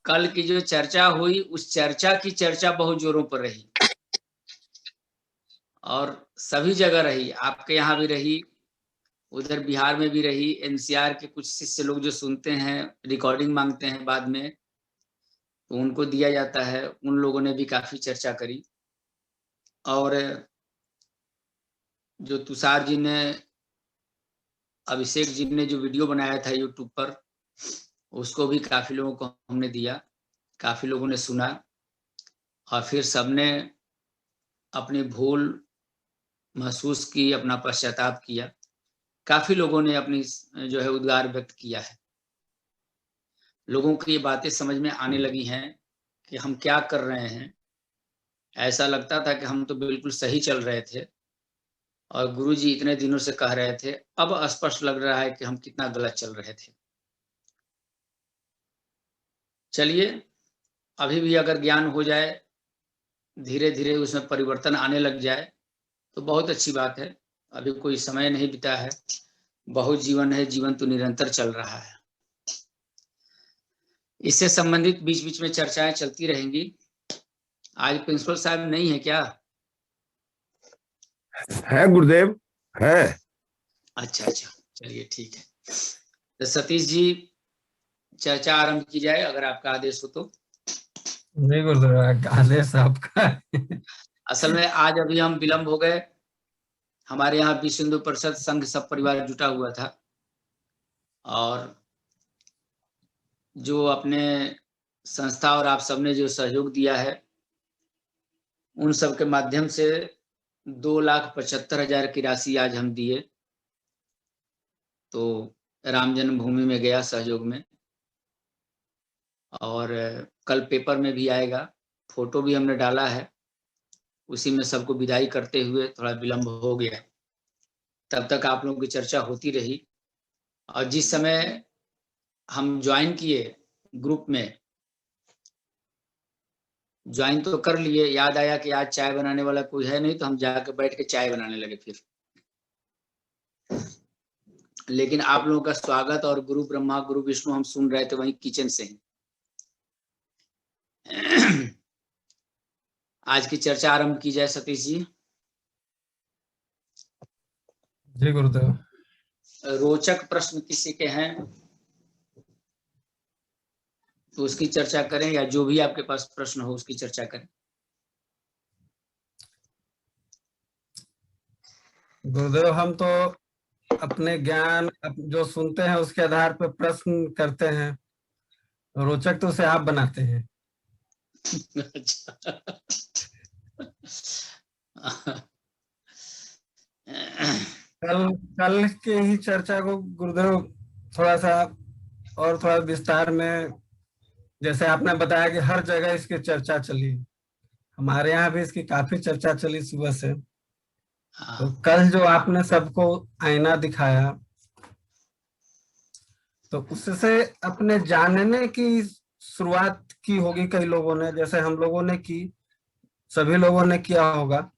कल की जो चर्चा हुई उस चर्चा की चर्चा बहुत जोरों पर रही और सभी जगह रही, आपके यहाँ भी रही, उधर बिहार में भी रही। एनसीआर के कुछ शिष्य लोग जो सुनते हैं, रिकॉर्डिंग मांगते हैं बाद में, तो उनको दिया जाता है। उन लोगों ने भी काफी चर्चा करी। और जो तुषार जी ने, अभिषेक जी ने जो वीडियो बनाया था यूट्यूब पर, उसको भी काफी लोगों को हमने दिया, काफी लोगों ने सुना और फिर सबने अपनी भूल महसूस की, अपना पश्चाताप किया। काफी लोगों ने अपनी जो है उद्गार व्यक्त किया है। लोगों को ये बातें समझ में आने लगी हैं कि हम क्या कर रहे हैं। ऐसा लगता था कि हम तो बिल्कुल सही चल रहे थे और गुरुजी इतने दिनों से कह रहे थे, अब स्पष्ट लग रहा है कि हम कितना गलत चल रहे थे। चलिए, अभी भी अगर ज्ञान हो जाए, धीरे धीरे उसमें परिवर्तन आने लग जाए तो बहुत अच्छी बात है। अभी कोई समय नहीं बीता है, बहुत जीवन है, जीवन तो निरंतर चल रहा है। इससे संबंधित बीच बीच में चर्चाएं चलती रहेंगी। आज प्रिंसिपल साहब नहीं है क्या? है गुरुदेव, है। अच्छा अच्छा, चलिए ठीक है। तो सतीश जी, चर्चा आरंभ की जाए अगर आपका आदेश हो तो। नहीं गुरुदेव, आदेश आपका। असल में आज अभी हम विलंब हो गए। हमारे यहाँ विश्व हिंदू परिषद संघ सब परिवार जुटा हुआ था और जो अपने संस्था और आप सबने जो सहयोग दिया है, उन सब के माध्यम से 2,75,000 की राशि आज हम दिए, तो राम जन्मभूमि में गया सहयोग में। और कल पेपर में भी आएगा, फोटो भी हमने डाला है। उसी में सबको विदाई करते हुए थोड़ा विलंब हो गया। तब तक आप लोगों की चर्चा होती रही और जिस समय हम ज्वाइन किए ग्रुप में, ज्वाइन तो कर लिए, याद आया कि आज चाय बनाने वाला कोई है नहीं, तो हम जाकर बैठ के चाय बनाने लगे फिर। लेकिन आप लोगों का स्वागत और गुरु ब्रह्मा गुरु विष्णु हम सुन रहे थे वहीं किचन से ही। आज की चर्चा आरंभ की जाए सतीश जी। जी गुरुदेव। रोचक प्रश्न किसी के हैं तो उसकी चर्चा करें, या जो भी आपके पास प्रश्न हो उसकी चर्चा करें। गुरुदेव, हम तो अपने ज्ञान जो सुनते हैं उसके आधार पर प्रश्न करते हैं, रोचक तो उसे आप बनाते हैं। कल कल के ही चर्चा को गुरुदेव थोड़ा सा और थोड़ा विस्तार में, जैसे आपने बताया कि हर जगह इसकी चर्चा चली, हमारे यहाँ भी इसकी काफी चर्चा चली सुबह से। तो कल जो आपने सबको आईना दिखाया, तो उससे अपने जानने की शुरुआत की होगी कई लोगों ने, जैसे हम लोगों ने की, सभी लोगों ने किया होगा।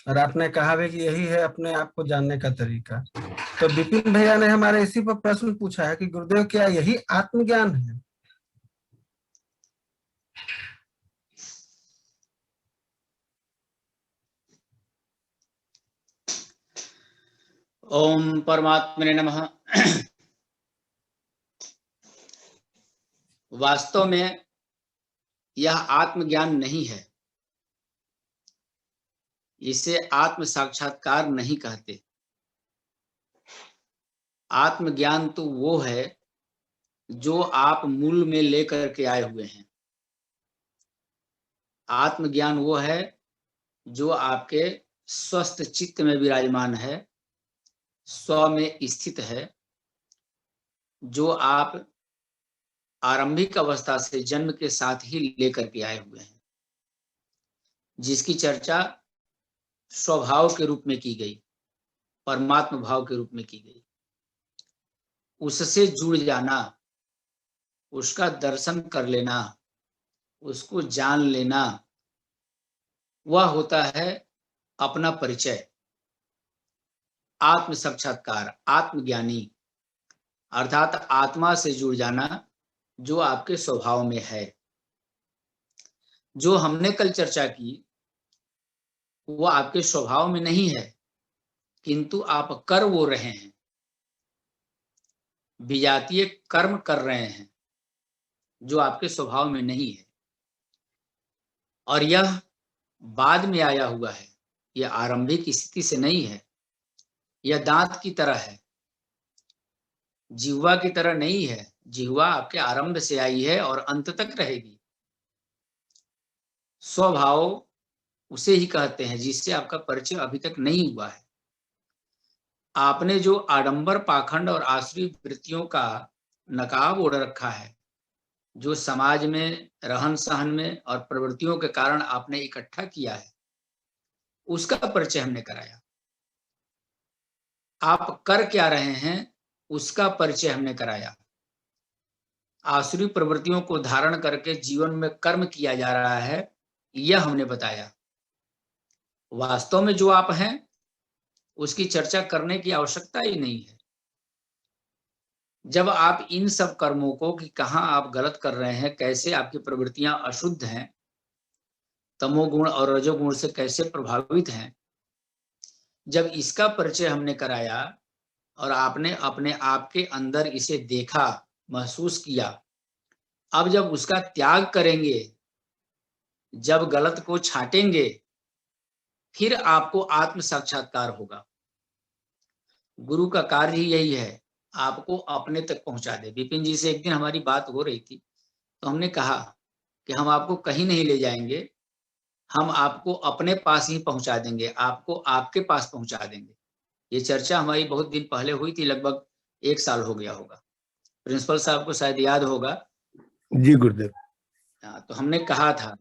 और आपने कहा भी कि यही है अपने आप को जानने का तरीका। तो विपिन भैया ने हमारे इसी पर प्रश्न पूछा है कि गुरुदेव, क्या यही आत्मज्ञान है? ओम परमात्मने नमः। वास्तव में यह आत्मज्ञान नहीं है, इसे आत्म साक्षात्कार नहीं कहते। आत्मज्ञान तो वो है जो आप मूल में लेकर के आए हुए हैं। आत्मज्ञान वो है जो आपके स्वस्थ चित्त में विराजमान है, स्व में स्थित है, जो आप आरंभिक अवस्था से जन्म के साथ ही लेकर के आए हुए हैं, जिसकी चर्चा स्वभाव के रूप में की गई, परमात्म भाव के रूप में की गई। उससे जुड़ जाना, उसका दर्शन कर लेना, उसको जान लेना, वह होता है अपना परिचय। आत्म साक्षात्कार, आत्मज्ञानी अर्थात आत्मा से जुड़ जाना जो आपके स्वभाव में है। जो हमने कल चर्चा की वो आपके स्वभाव में नहीं है, किंतु आप कर वो रहे हैं, विजातीय कर्म कर रहे हैं जो आपके स्वभाव में नहीं है। और यह बाद में आया हुआ है, यह आरंभिक स्थिति से नहीं है। यह दांत की तरह है, जिह्वा की तरह नहीं है। जिह्वा आपके आरंभ से आई है और अंत तक रहेगी। स्वभाव उसे ही कहते हैं जिससे आपका परिचय अभी तक नहीं हुआ है। आपने जो आडंबर, पाखंड और आसुरी वृत्तियों का नकाब ओढ़ रखा है, जो समाज में, रहन सहन में और प्रवृत्तियों के कारण आपने इकट्ठा किया है, उसका परिचय हमने कराया। आप कर क्या रहे हैं उसका परिचय हमने कराया। आसुरी प्रवृत्तियों को धारण करके जीवन में कर्म किया जा रहा है, यह हमने बताया। वास्तव में जो आप हैं उसकी चर्चा करने की आवश्यकता ही नहीं है। जब आप इन सब कर्मों को कि कहाँ आप गलत कर रहे हैं, कैसे आपकी प्रवृत्तियां अशुद्ध हैं, तमोगुण और रजोगुण से कैसे प्रभावित हैं, जब इसका परिचय हमने कराया और आपने अपने आप के अंदर इसे देखा, महसूस किया, अब जब उसका त्याग करेंगे, जब गलत को छांटेंगे, फिर आपको आत्म साक्षात्कार होगा। गुरु का कार्य ही यही है, आपको अपने तक पहुंचा दे। विपिन जी से एक दिन हमारी बात हो रही थी, तो हमने कहा कि हम आपको कहीं नहीं ले जाएंगे, हम आपको अपने पास ही पहुंचा देंगे, आपको आपके पास पहुंचा देंगे। ये चर्चा हमारी बहुत दिन पहले हुई थी, लगभग 1 साल हो गया होगा। प्रिंसिपल साहब को शायद याद होगा। जी गुरुदेव। तो हमने कहा था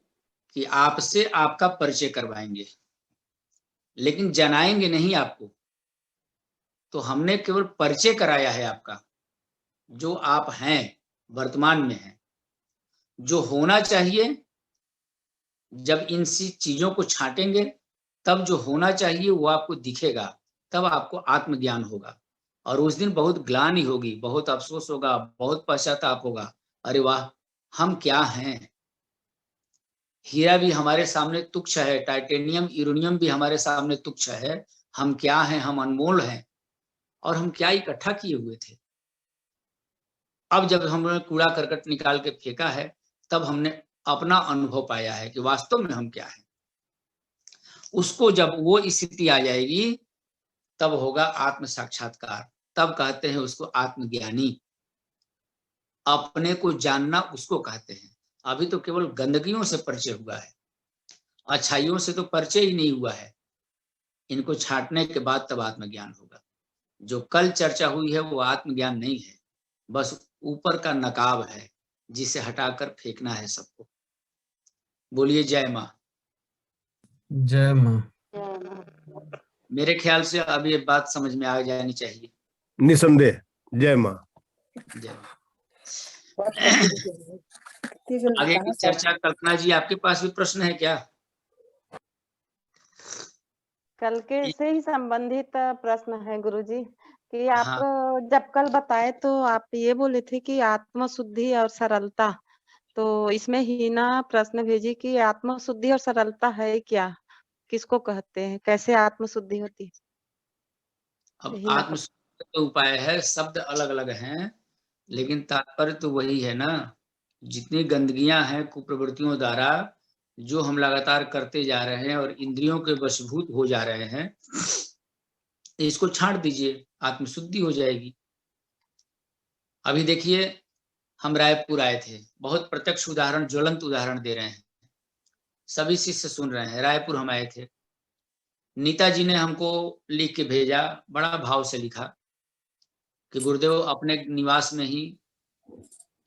कि आपसे आपका परिचय करवाएंगे, लेकिन जनाएंगे नहीं आपको। तो हमने केवल परिचय कराया है आपका, जो आप हैं, वर्तमान में हैं, जो होना चाहिए। जब इन सी चीजों को छांटेंगे, तब जो होना चाहिए वो आपको दिखेगा, तब आपको आत्मज्ञान होगा। और उस दिन बहुत ग्लानि होगी, बहुत अफसोस होगा, बहुत पश्चाताप होगा। अरे वाह, हम क्या हैं। हीरा भी हमारे सामने तुच्छ है, टाइटेनियम, यूरेनियम भी हमारे सामने तुच्छ है। हम क्या हैं, हम अनमोल हैं, और हम क्या इकट्ठा किए हुए थे। अब जब हमने कूड़ा करकट निकाल के फेंका है, तब हमने अपना अनुभव पाया है कि वास्तव में हम क्या हैं। उसको जब वो स्थिति आ जाएगी, तब होगा आत्म साक्षात्कार। तब कहते हैं उसको आत्मज्ञानी। अपने को जानना उसको कहते हैं। अभी तो केवल गंदगियों से परिचय हुआ है, अच्छाइयों से तो परिचय ही नहीं हुआ है। इनको छांटने के बाद तब आत्मज्ञान होगा। जो कल चर्चा हुई है वो आत्मज्ञान नहीं है, बस ऊपर का नकाब है जिसे हटाकर फेंकना है सबको। बोलिए जय माँ। जय माँ। मेरे ख्याल से अब ये बात समझ में आ जानी चाहिए। निसंदेह जय माँ। जय माँ। आगे की चर्चा, कल्पना जी आपके पास भी प्रश्न है क्या? कल के से ही संबंधित प्रश्न है गुरुजी, कि आप हाँ। जब कल बताए तो आप ये बोले थे कि आत्म शुद्धि और सरलता, तो इसमें हीना प्रश्न भेजी कि आत्म शुद्धि और सरलता है क्या, किसको कहते हैं, कैसे आत्म शुद्धि होती है? अब आत्मशुद्धि का उपाय है, शब्द अलग अलग हैं, लेकिन तात्पर्य तो वही है ना। जितनी गंदगियां हैं कुप्रवृत्तियों द्वारा, जो हम लगातार करते जा रहे हैं और इंद्रियों के वशीभूत हो जा रहे हैं, इसको छांट दीजिए, आत्मशुद्धि हो जाएगी। अभी देखिए, हम रायपुर आए थे, बहुत प्रत्यक्ष उदाहरण, ज्वलंत उदाहरण दे रहे हैं, सभी शिष्य सुन रहे हैं। रायपुर हम आए थे, नीता जी ने हमको लिख के भेजा, बड़ा भाव से लिखा कि गुरुदेव अपने निवास में ही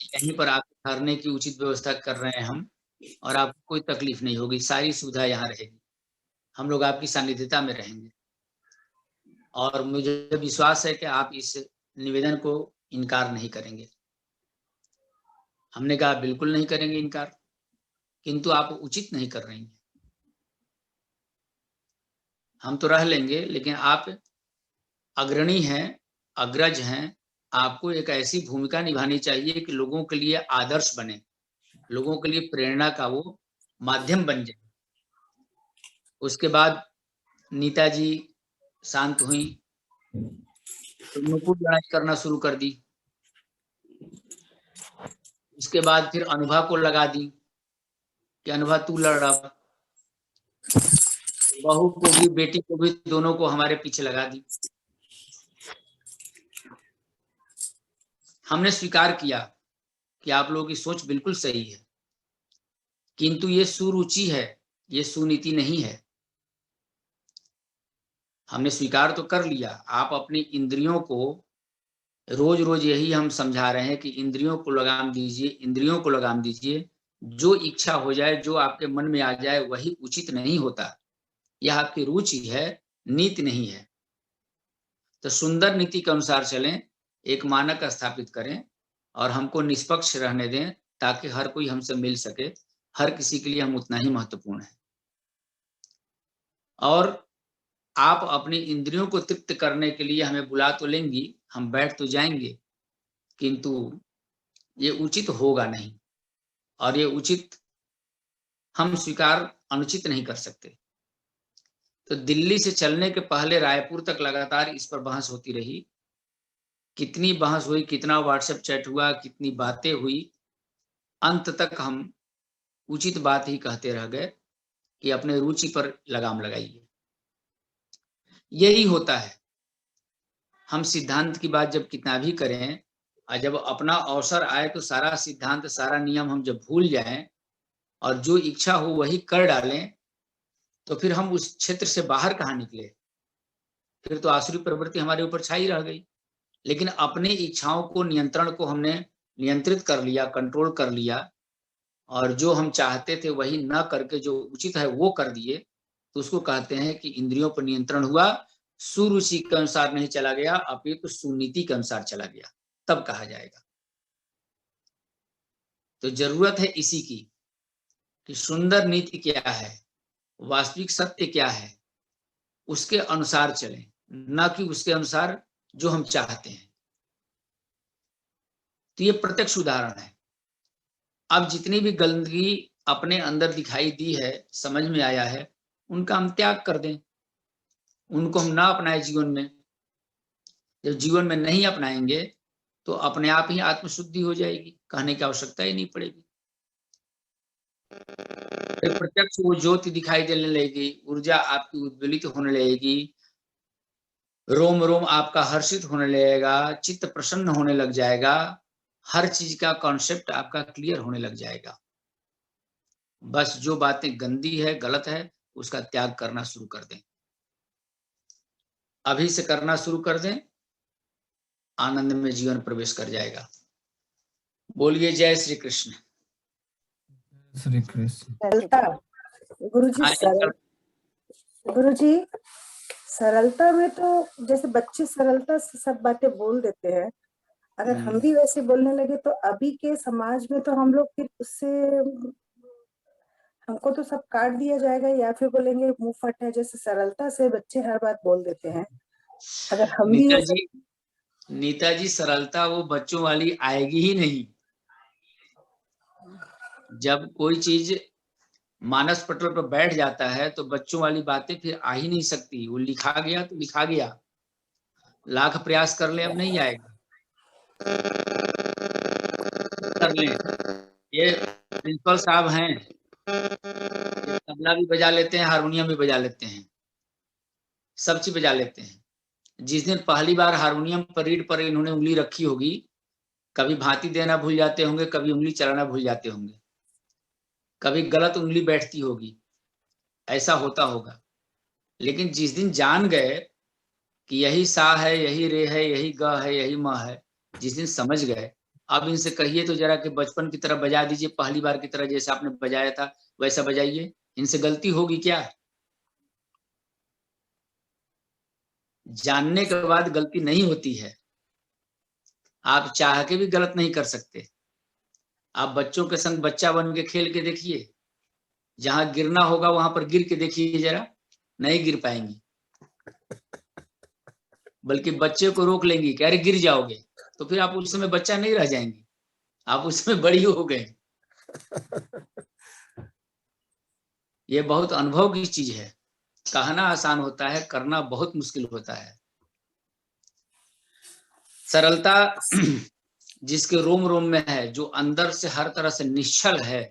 यहीं पर आप ठहरने की उचित व्यवस्था कर रहे हैं हम, और आपको कोई तकलीफ नहीं होगी, सारी सुविधा यहाँ रहेगी, हम लोग आपकी सानिध्यता में रहेंगे। और मुझे विश्वास है कि आप इस निवेदन को इनकार नहीं करेंगे। हमने कहा बिल्कुल नहीं करेंगे इनकार, किंतु आप उचित नहीं कर रही हैं। हम तो रह लेंगे, लेकिन आप अग्रणी हैं, अग्रज हैं, आपको एक ऐसी भूमिका निभानी चाहिए कि लोगों के लिए आदर्श बने, लोगों के लिए प्रेरणा का वो माध्यम बन जाए। उसके बाद नीता जी शांत हुई तो नुपुर लड़ाई करना शुरू कर दी। उसके बाद फिर अनुभा को लगा दी कि अनुभा तू लड़ रहा। बहू को भी बेटी को भी दोनों को हमारे पीछे लगा दी। हमने स्वीकार किया कि आप लोगों की सोच बिल्कुल सही है, किंतु ये सुरुचि है, ये सुनीति नहीं है। हमने स्वीकार तो कर लिया। आप अपनी इंद्रियों को रोज रोज यही हम समझा रहे हैं कि इंद्रियों को लगाम दीजिए, इंद्रियों को लगाम दीजिए। जो इच्छा हो जाए, जो आपके मन में आ जाए वही उचित नहीं होता। यह आपकी रुचि है, नीति नहीं है। तो सुंदर नीति के अनुसार चलें, एक मानक स्थापित करें और हमको निष्पक्ष रहने दें ताकि हर कोई हमसे मिल सके। हर किसी के लिए हम उतना ही महत्वपूर्ण है। और आप अपनी इंद्रियों को तृप्त करने के लिए हमें बुला तो लेंगी, हम बैठ तो जाएंगे, किंतु ये उचित होगा नहीं। और ये उचित हम स्वीकार अनुचित नहीं कर सकते। तो दिल्ली से चलने के पहले रायपुर तक लगातार इस पर बहस होती रही। कितनी बहस हुई, कितना व्हाट्सएप चैट हुआ, कितनी बातें हुई, अंत तक हम उचित बात ही कहते रह गए कि अपने रुचि पर लगाम लगाइए। यही होता है। हम सिद्धांत की बात जब कितना भी करें और जब अपना अवसर आए तो सारा सिद्धांत, सारा नियम हम जब भूल जाएं और जो इच्छा हो वही कर डालें, तो फिर हम उस क्षेत्र से बाहर कहाँ निकले। फिर तो आसुरी प्रवृत्ति हमारे ऊपर छाई रह गई। लेकिन अपनी इच्छाओं को, नियंत्रण को हमने नियंत्रित कर लिया, कंट्रोल कर लिया, और जो हम चाहते थे वही न करके जो उचित है वो कर दिए, तो उसको कहते हैं कि इंद्रियों पर नियंत्रण हुआ, सुरुचि के अनुसार नहीं चला गया, अपितु सुनीति के अनुसार चला गया, तब कहा जाएगा। तो जरूरत है इसी की कि सुंदर नीति क्या है, वास्तविक सत्य क्या है, उसके अनुसार चलें, न कि उसके अनुसार जो हम चाहते हैं। तो ये प्रत्यक्ष उदाहरण है। अब जितनी भी गंदगी अपने अंदर दिखाई दी है, समझ में आया है, उनका हम त्याग कर दें, उनको हम ना अपनाए जीवन में। जब जीवन में नहीं अपनाएंगे तो अपने आप ही आत्मशुद्धि हो जाएगी, कहने की आवश्यकता ही नहीं पड़ेगी। प्रत्यक्ष वो ज्योति दिखाई देने लगेगी, ऊर्जा आपकी उद्वेलित होने लगेगी, रोम रोम आपका हर्षित होने लगेगा, चित्त प्रसन्न होने लग जाएगा, हर चीज का कॉन्सेप्ट आपका क्लियर होने लग जाएगा। बस जो बातें गंदी है, गलत है, उसका त्याग करना शुरू कर दें। अभी से करना शुरू कर दें, आनंद में जीवन प्रवेश कर जाएगा। बोलिए जय श्री कृष्ण। श्री कृष्ण। सरलता गुरुजी, गुरुजी सरलता में तो जैसे बच्चे सरलता से सब बातें बोल देते हैं, अगर हम भी वैसे बोलने लगे तो अभी के समाज में तो हम लोग फिर उससे हमको तो सब काट दिया जाएगा, या फिर बोलेंगे मुंह फट है। जैसे सरलता से बच्चे हर बात बोल देते हैं, अगर हम भी नीता जी सरलता वो बच्चों वाली आएगी ही नहीं। जब कोई चीज मानस पटल पर बैठ जाता है तो बच्चों वाली बातें फिर आ ही नहीं सकती। वो लिखा गया तो लिखा गया, लाख प्रयास कर ले अब नहीं आएगा। कर ले। ये प्रिंसिपल साहब हैं, तबला भी बजा लेते हैं, हारमोनियम भी बजा लेते हैं, सब चीज बजा लेते हैं। जिस दिन पहली बार हारमोनियम पर रीड पर इन्होंने उंगली रखी होगी, कभी भांति देना भूल जाते होंगे, कभी उंगली चलाना भूल जाते होंगे, कभी गलत उंगली बैठती होगी, ऐसा होता होगा। लेकिन जिस दिन जान गए कि यही सा है, यही रे है, यही ग है, यही म है, जिस दिन समझ गए, अब इनसे कहिए तो जरा कि बचपन की तरह बजा दीजिए, पहली बार की तरह जैसे आपने बजाया था वैसा बजाइए। इनसे गलती होगी क्या? जानने के बाद गलती नहीं होती है। आप चाह के भी गलत नहीं कर सकते। आप बच्चों के संग बच्चा बन के खेल के देखिए, जहां गिरना होगा वहां पर गिर के देखिए, जरा नहीं गिर पाएंगी, बल्कि बच्चे को रोक लेंगी कि अरे गिर जाओगे, तो फिर आप उस समय बच्चा नहीं रह जाएंगे, आप उस समय बड़ी हो गए। ये बहुत अनुभव की चीज है। कहना आसान होता है, करना बहुत मुश्किल होता है। सरलता जिसके रोम रोम में है, जो अंदर से हर तरह से निश्चल है,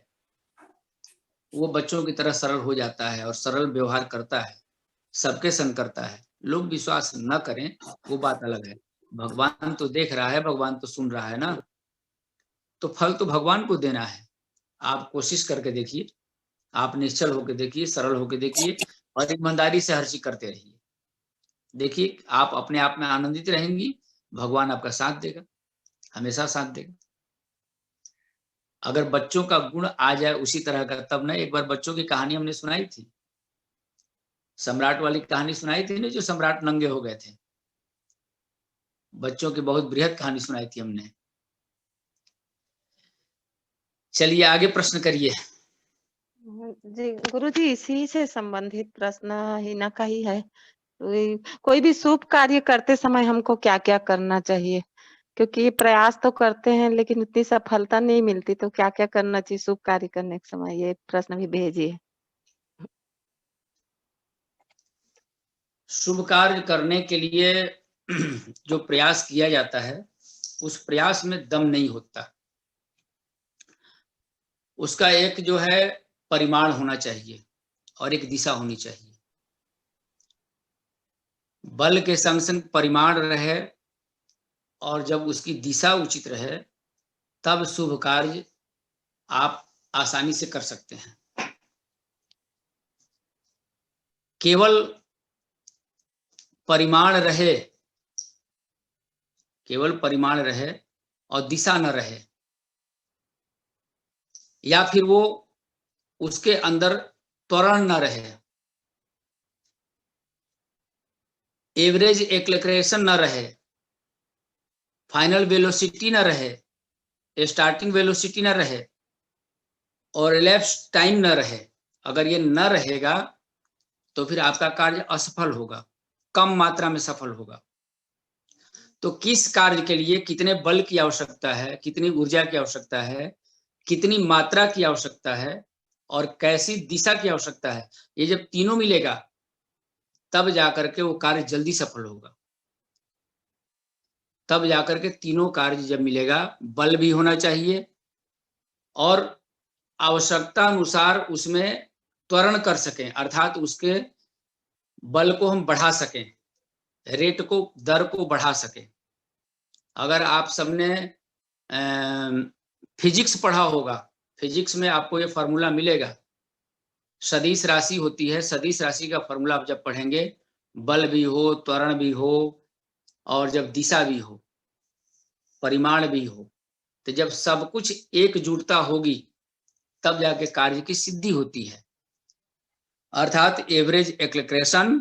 वो बच्चों की तरह सरल हो जाता है और सरल व्यवहार करता है, सबके संग करता है। लोग विश्वास न करें वो बात अलग है। भगवान तो देख रहा है, भगवान तो सुन रहा है ना, तो फल तो भगवान को देना है। आप कोशिश करके देखिए, आप निश्चल होकर देखिए, सरल होकर देखिए और ईमानदारी से हर चीज करते रहिए। देखिए आप अपने आप में आनंदित रहेंगी, भगवान आपका साथ देगा, हमेशा साथ देगा। अगर बच्चों का गुण आ जाए उसी तरह का, तब ना, एक बार बच्चों की कहानी हमने सुनाई थी, सम्राट वाली कहानी सुनाई थी ना, जो सम्राट नंगे हो गए थे। बच्चों की बहुत बृहद कहानी सुनाई थी हमने। चलिए आगे प्रश्न करिए। जी गुरुजी, इसी से संबंधित प्रश्न हिना का ही है। कोई भी शुभ कार्य करते समय हमको क्या क्या करना चाहिए? क्योंकि प्रयास तो करते हैं लेकिन उतनी सफलता नहीं मिलती, तो क्या क्या करना चाहिए शुभ कार्य करने के समय? ये प्रश्न भी भेजिए। शुभ कार्य करने के लिए जो प्रयास किया जाता है, उस प्रयास में दम नहीं होता। उसका एक जो है परिमाण होना चाहिए और एक दिशा होनी चाहिए। बल के संग संग परिमाण रहे और जब उसकी दिशा उचित रहे, तब शुभ कार्य आप आसानी से कर सकते हैं। केवल परिमाण रहे, केवल परिमाण रहे और दिशा न रहे, या फिर वो उसके अंदर त्वरण न रहे, एवरेज एक्लेक्रेशन न रहे, फाइनल वेलोसिटी न रहे, स्टार्टिंग वेलोसिटी न रहे और रिलैप्स टाइम न रहे, अगर ये न रहेगा तो फिर आपका कार्य असफल होगा, कम मात्रा में सफल होगा। तो किस कार्य के लिए कितने बल की आवश्यकता है, कितनी ऊर्जा की आवश्यकता है, कितनी मात्रा की आवश्यकता है और कैसी दिशा की आवश्यकता है, ये जब तीनों मिलेगा तब जाकर के वो कार्य जल्दी सफल होगा। तब जाकर के तीनों कार्य जब मिलेगा, बल भी होना चाहिए और आवश्यकता अनुसार उसमें त्वरण कर सकें, अर्थात उसके बल को हम बढ़ा सकें, रेट को, दर को बढ़ा सकें। अगर आप सबने फिजिक्स पढ़ा होगा, फिजिक्स में आपको ये फॉर्मूला मिलेगा, सदिश राशि होती है, सदिश राशि का फॉर्मूला आप जब पढ़ेंगे, बल भी हो, त्वरण भी हो और जब दिशा भी हो, परिमाण भी हो, तो जब सब कुछ एकजुटता होगी तब जाके कार्य की सिद्धि होती है। अर्थात average acceleration,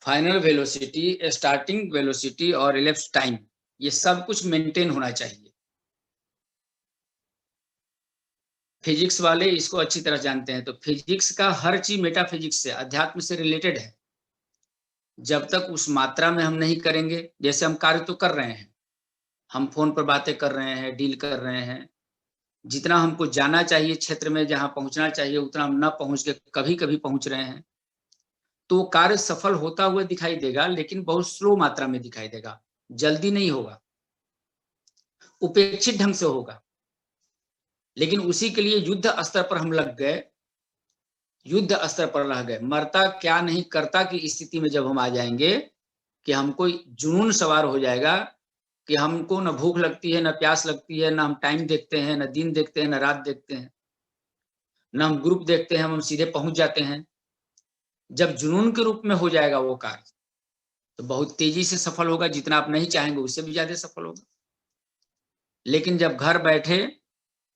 final velocity, starting velocity और रिलैप्स टाइम, ये सब कुछ मेंटेन होना चाहिए। फिजिक्स वाले इसको अच्छी तरह जानते हैं। तो फिजिक्स का हर चीज मेटाफिजिक्स से, अध्यात्म से रिलेटेड है। जब तक उस मात्रा में हम नहीं करेंगे, जैसे हम कार्य तो कर रहे हैं, हम फोन पर बातें कर रहे हैं, डील कर रहे हैं, जितना हमको जाना चाहिए क्षेत्र में, जहां पहुंचना चाहिए उतना हम न पहुंच के कभी कभी पहुंच रहे हैं, तो कार्य सफल होता हुआ दिखाई देगा, लेकिन बहुत स्लो मात्रा में दिखाई देगा, जल्दी नहीं होगा, उपेक्षित ढंग से होगा। लेकिन उसी के लिए युद्ध स्तर पर हम लग गए, युद्ध स्तर पर रह गए, मरता क्या नहीं करता की स्थिति में जब हम आ जाएंगे कि हमको जुनून सवार हो जाएगा कि हमको न भूख लगती है, न प्यास लगती है, न हम टाइम देखते हैं, न दिन देखते हैं, न रात देखते हैं, न हम ग्रुप देखते हैं, हम सीधे पहुंच जाते हैं। जब जुनून के रूप में हो जाएगा वो कार्य, तो बहुत तेजी से सफल होगा, जितना आप नहीं चाहेंगे उससे भी ज्यादा सफल होगा। लेकिन जब घर बैठे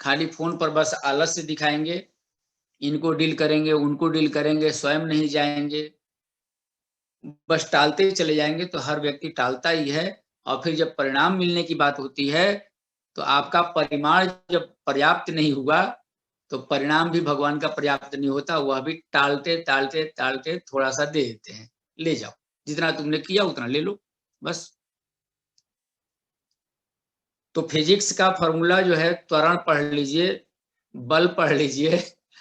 खाली फोन पर बस आलस्य दिखाएंगे, इनको डील करेंगे, उनको डील करेंगे, स्वयं नहीं जाएंगे, बस टालते चले जाएंगे, तो हर व्यक्ति टालता ही है। और फिर जब परिणाम मिलने की बात होती है, तो आपका परिमाण जब पर्याप्त नहीं हुआ, तो परिणाम भी भगवान का पर्याप्त नहीं होता, वह भी टालते टालते टालते थोड़ा सा दे देते हैं, ले जाओ, जितना तुमने किया उतना ले लो, बस। तो फिजिक्स का फॉर्मूला जो है, त्वरण पढ़ लीजिए, बल पढ़ लीजिए,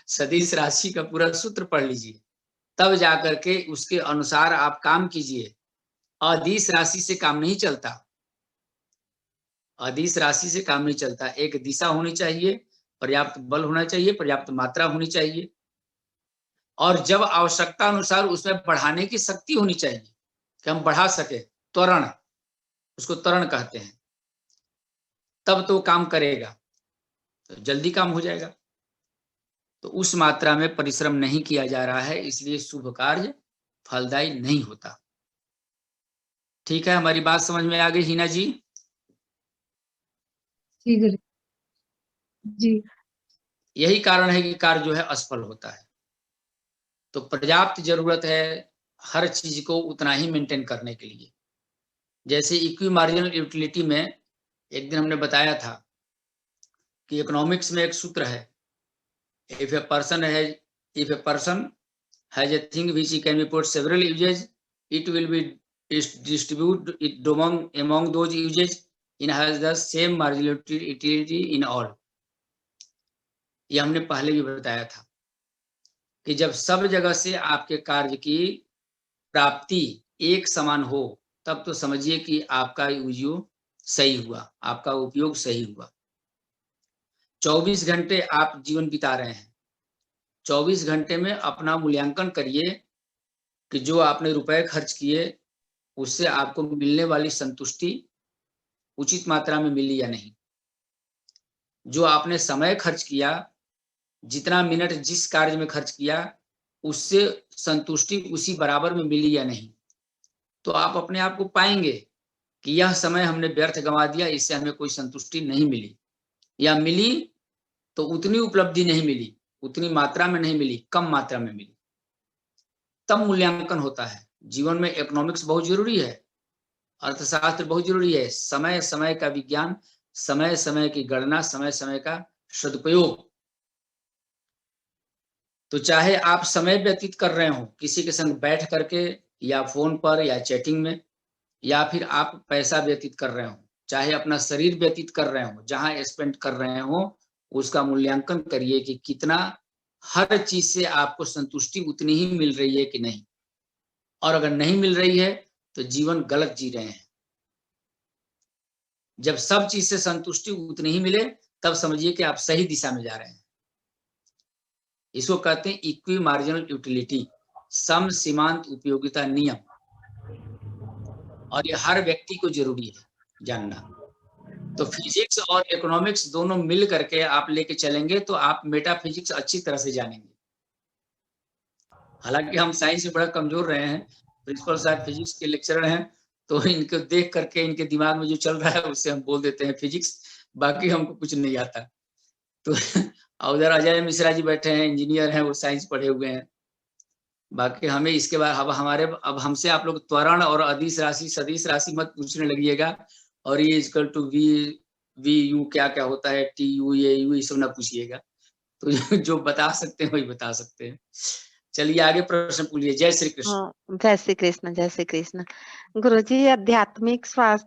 सदिश राशि का पूरा सूत्र पढ़ लीजिए, तब जाकर के उसके अनुसार आप काम कीजिए। अदिश राशि से काम नहीं चलता, अदिश राशि से काम नहीं चलता। एक दिशा होनी चाहिए, पर्याप्त बल होना चाहिए, पर्याप्त मात्रा होनी चाहिए, और जब आवश्यकता अनुसार उसमें बढ़ाने की शक्ति होनी चाहिए कि हम बढ़ा सके। त्वरण, उसको त्वरण कहते हैं। तब तो काम करेगा, तो जल्दी काम हो जाएगा। तो उस मात्रा में परिश्रम नहीं किया जा रहा है, इसलिए शुभ कार्य फलदायी नहीं होता। ठीक है, हमारी बात समझ में आ गई हिना जी? जी गुरु जी। यही कारण है कि कार्य जो है असफल होता है। तो पर्याप्त जरूरत है हर चीज को उतना ही मेंटेन करने के लिए। जैसे इक्वी मार्जिनल यूटिलिटी में एक दिन हमने बताया था कि इकोनॉमिक्स में एक सूत्र है, if a person has a thing which he can be put several uses, it will be distribute it among those uses in has the same marginal utility in all। ये हमने पहले भी बताया था कि जब सब जगह से आपके कार्य की प्राप्ति एक समान हो, तब तो समझिए कि आपका यूज सही हुआ, आपका उपयोग सही हुआ। 24 घंटे आप जीवन बिता रहे हैं, 24 घंटे में अपना मूल्यांकन करिए कि जो आपने रुपए खर्च किए उससे आपको मिलने वाली संतुष्टि उचित मात्रा में मिली या नहीं। जो आपने समय खर्च किया, जितना मिनट जिस कार्य में खर्च किया, उससे संतुष्टि उसी बराबर में मिली या नहीं। तो आप अपने आप को पाएंगे कि यह समय हमने व्यर्थ गंवा दिया, इससे हमें कोई संतुष्टि नहीं मिली, या मिली तो उतनी उपलब्धि नहीं मिली, उतनी मात्रा में नहीं मिली, कम मात्रा में मिली। तब मूल्यांकन होता है। जीवन में इकोनॉमिक्स बहुत जरूरी है, अर्थशास्त्र बहुत जरूरी है, समय समय का विज्ञान, समय समय की गणना, समय समय का सदुपयोग। तो चाहे आप समय व्यतीत कर रहे हो किसी के संग बैठ करके, या फोन पर, या चैटिंग में, या फिर आप पैसा व्यतीत कर रहे हो, चाहे अपना शरीर व्यतीत कर रहे हो, जहां स्पेंड कर रहे हो, उसका मूल्यांकन करिए कि कितना हर चीज से आपको संतुष्टि उतनी ही मिल रही है कि नहीं। और अगर नहीं मिल रही है तो जीवन गलत जी रहे हैं। जब सब चीज से संतुष्टि उतनी ही मिले, तब समझिए कि आप सही दिशा में जा रहे हैं। इसको कहते हैं इक्वी मार्जिनल यूटिलिटी, सम सीमांत उपयोगिता नियम। और ये हर व्यक्ति को जरूरी है जानना। तो फिजिक्स और इकोनॉमिक्स दोनों मिल करके आप लेके चलेंगे तो आप मेटाफिजिक्स अच्छी तरह से जानेंगे। हालांकि हम साइंस में बड़ा कमजोर रहे हैं, प्रिंसिपल साहब फिजिक्स के लेक्चरर हैं, तो इनको देख करके इनके दिमाग में जो चल रहा है उससे हम बोल देते हैं फिजिक्स, बाकी हमको कुछ नहीं आता। तो उधर अजय मिश्रा जी बैठे हैं, इंजीनियर हैं, वो साइंस पढ़े हुए हैं। बाकी हमें इसके बाद अब हमसे आप लोग त्वरण और अदिश राशि, सदिश राशि मत पूछने लगिएगा, और ये इक्वल टू वी यू क्या क्या होता है, टी यू ए यू, ये सब ना पूछिएगा। तो जो बता सकते हैं वही बता सकते हैं। चलिए आगे प्रश्न पूछिए। जय श्री कृष्ण। जय श्री कृष्ण, जय श्री कृष्ण। गुरुजी, आध्यात्मिक स्वास्थ्य